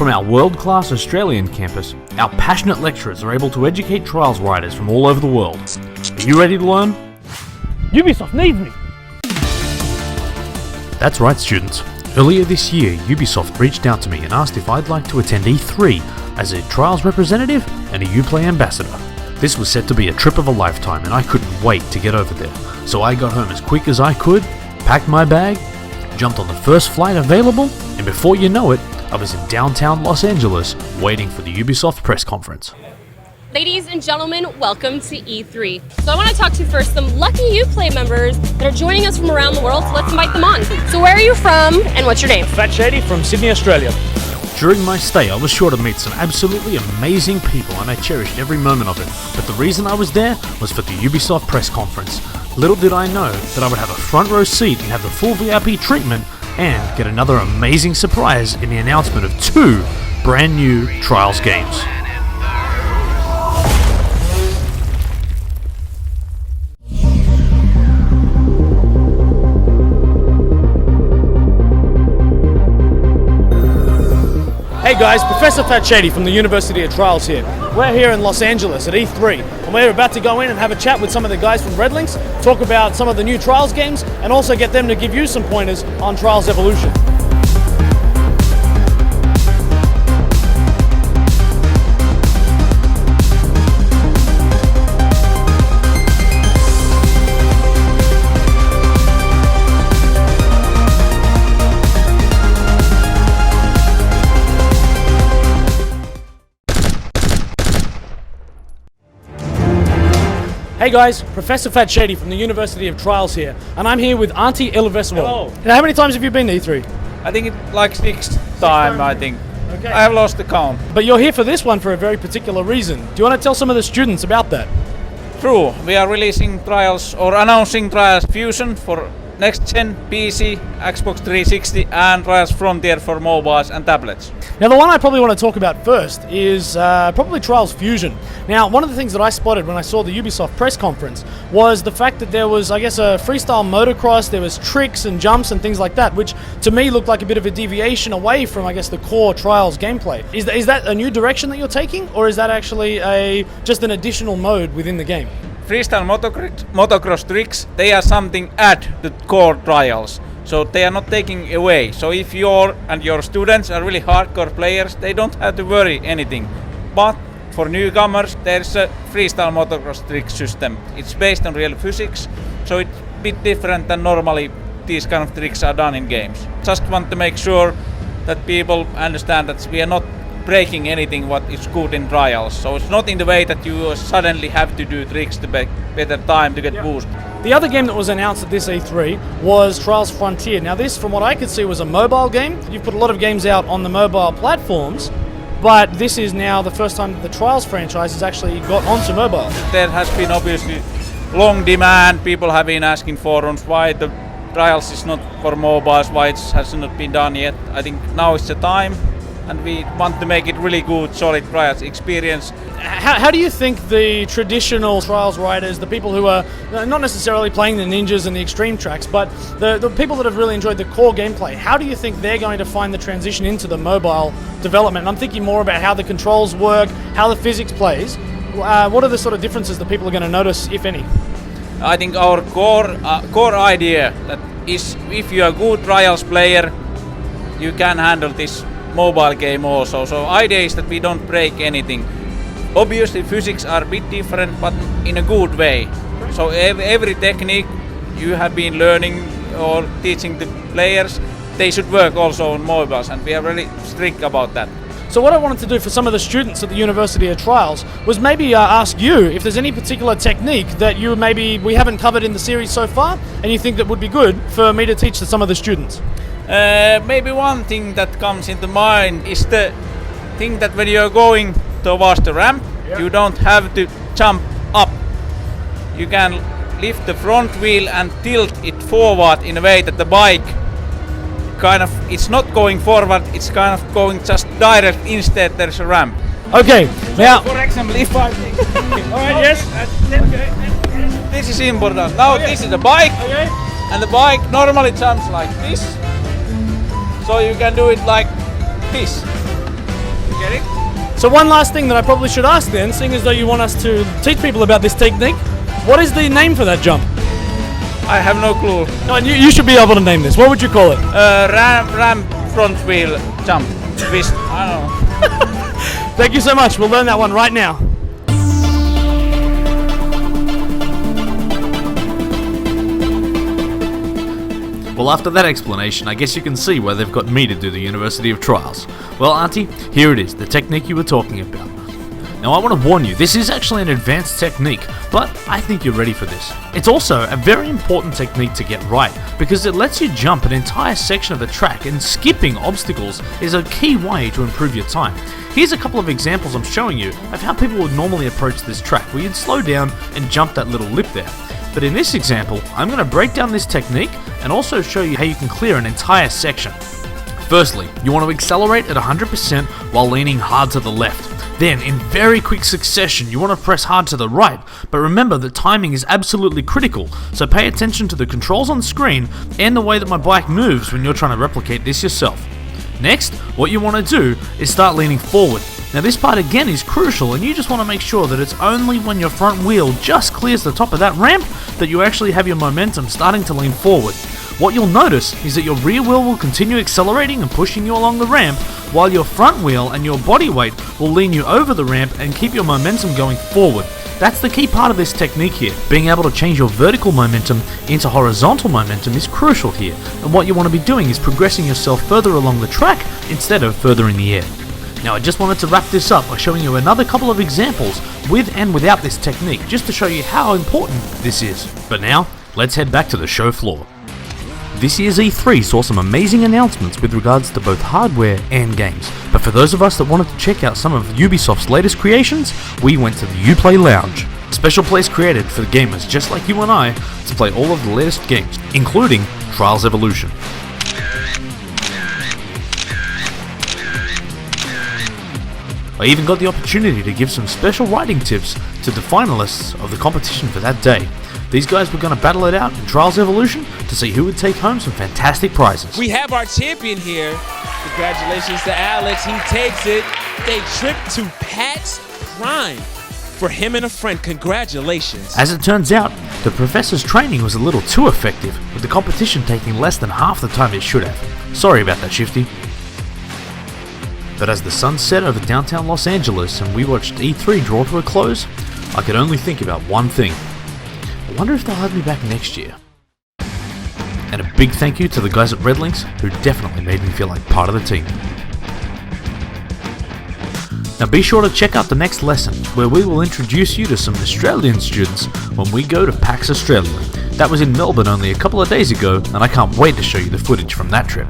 From our world-class Australian campus, our passionate lecturers are able to educate trials riders from all over the world. Are you ready to learn? Ubisoft needs me! That's right, students. Earlier this year, Ubisoft reached out to me and asked if I'd like to attend E3 as a trials representative and a Uplay ambassador. This was set to be a trip of a lifetime and I couldn't wait to get over there. So I got home as quick as I could, packed my bag, jumped on the first flight available, and before you know it, I was in downtown Los Angeles waiting for the Ubisoft press conference. Ladies and gentlemen, welcome to E3. So I want to talk to first some lucky Uplay members that are joining us from around the world, so let's invite them on. So where are you from and what's your name? Fat Shady from Sydney, Australia. During my stay, I was sure to meet some absolutely amazing people and I cherished every moment of it. But the reason I was there was for the Ubisoft press conference. Little did I know that I would have a front row seat and have the full VIP treatment and get another amazing surprise in the announcement of 2 brand new Trials games. Hey guys, Professor Fat Shady from the University of Trials here. We're here in Los Angeles at E3 and we're about to go in and have a chat with some of the guys from Redlinks, talk about some of the new Trials games and also get them to give you some pointers on Trials evolution. Hey guys, Professor Fat Shady from the University of Trials here, and I'm here with Auntie Ilveswell. Hello. Now, how many times have you been to E3? I think it's like sixth time, I think. Okay. I have lost the count. But you're here for this one for a very particular reason. Do you want to tell some of the students about that? True, we are releasing Trials or announcing Trials Fusion for next gen PC, Xbox 360 and Trials Frontier for mobiles and tablets. Now the one I probably want to talk about first is probably Trials Fusion. Now one of the things that I spotted when I saw the Ubisoft press conference was the fact that there was, I guess, a freestyle motocross, there was tricks and jumps and things like that, which to me looked like a bit of a deviation away from, I guess, the core Trials gameplay. Is that a new direction that you're taking, or is that actually just an additional mode within the game? Freestyle motocross tricks, they are something add to core Trials. So they are not taking away. So if you and your students are really hardcore players, they don't have to worry anything. But for newcomers, there's a freestyle motocross trick system. It's based on real physics, so it's a bit different than normally these kind of tricks are done in games. Just want to make sure that people understand that we are not breaking anything what is good in Trials. So it's not in the way that you suddenly have to do tricks to make better time to get boost. The other game that was announced at this E3 was Trials Frontier. Now this, from what I could see, was a mobile game. You've put a lot of games out on the mobile platforms, but this is now the first time that the Trials franchise has actually got onto mobile. There has been obviously long demand. People have been asking forums why the Trials is not for mobiles, why it has not been done yet. I think now is the time, and we want to make it really good, solid Trials experience. How do you think the traditional Trials riders, the people who are not necessarily playing the ninjas and the extreme tracks, but the people that have really enjoyed the core gameplay, how do you think they're going to find the transition into the mobile development? And I'm thinking more about how the controls work, how the physics plays. What are the sort of differences that people are going to notice, if any? I think our core idea that is, if you are a good Trials player, you can handle this mobile game also. So idea is that we don't break anything. Obviously physics are a bit different, but in a good way. So every technique you have been learning or teaching the players, they should work also on mobiles, and we are really strict about that. So what I wanted to do for some of the students at the University of Trials was maybe ask you if there's any particular technique that we haven't covered in the series so far, and you think that would be good for me to teach to some of the students. Maybe one thing that comes into mind is the thing that when you're going towards the ramp, you don't have to jump up. You can lift the front wheel and tilt it forward in a way that the bike it's not going forward, it's kind of going just direct, instead there's a ramp. Okay, now for example, if I alright, yes. This is important. Now this is the bike, and the bike normally jumps like this. So you can do it like this. Get it? So one last thing that I probably should ask then, seeing as though you want us to teach people about this technique, what is the name for that jump? I have no clue. No, and you should be able to name this. What would you call it? Ram front wheel jump. Twist. I don't know. Thank you so much. We'll learn that one right now. Well, after that explanation, I guess you can see why they've got me to do the University of Trials. Well, Auntie, here it is, the technique you were talking about. Now, I want to warn you, this is actually an advanced technique, but I think you're ready for this. It's also a very important technique to get right, because it lets you jump an entire section of the track, and skipping obstacles is a key way to improve your time. Here's a couple of examples I'm showing you of how people would normally approach this track, where you'd slow down and jump that little lip there. But in this example, I'm going to break down this technique and also show you how you can clear an entire section. Firstly, you want to accelerate at 100% while leaning hard to the left. Then, in very quick succession, you want to press hard to the right, but remember that timing is absolutely critical, so pay attention to the controls on screen and the way that my bike moves when you're trying to replicate this yourself. Next, what you want to do is start leaning forward. Now this part again is crucial, and you just want to make sure that it's only when your front wheel just clears the top of that ramp that you actually have your momentum starting to lean forward. What you'll notice is that your rear wheel will continue accelerating and pushing you along the ramp, while your front wheel and your body weight will lean you over the ramp and keep your momentum going forward. That's the key part of this technique here. Being able to change your vertical momentum into horizontal momentum is crucial here, and what you want to be doing is progressing yourself further along the track instead of further in the air. Now I just wanted to wrap this up by showing you another couple of examples with and without this technique, just to show you how important this is. But now, let's head back to the show floor. This year's E3 saw some amazing announcements with regards to both hardware and games, but for those of us that wanted to check out some of Ubisoft's latest creations, we went to the Uplay Lounge, a special place created for gamers just like you and I to play all of the latest games, including Trials Evolution. I even got the opportunity to give some special writing tips to the finalists of the competition for that day. These guys were going to battle it out in Trials Evolution to see who would take home some fantastic prizes. We have our champion here. Congratulations to Alex. He takes it. A trip to Pat's Prime for him and a friend. Congratulations. As it turns out, the professor's training was a little too effective, with the competition taking less than half the time it should have. Sorry about that, Shifty. But as the sun set over downtown Los Angeles and we watched E3 draw to a close, I could only think about one thing. I wonder if they'll have me back next year. And a big thank you to the guys at Red Links, who definitely made me feel like part of the team. Now be sure to check out the next lesson, where we will introduce you to some Australian students when we go to PAX Australia. That was in Melbourne only a couple of days ago, and I can't wait to show you the footage from that trip.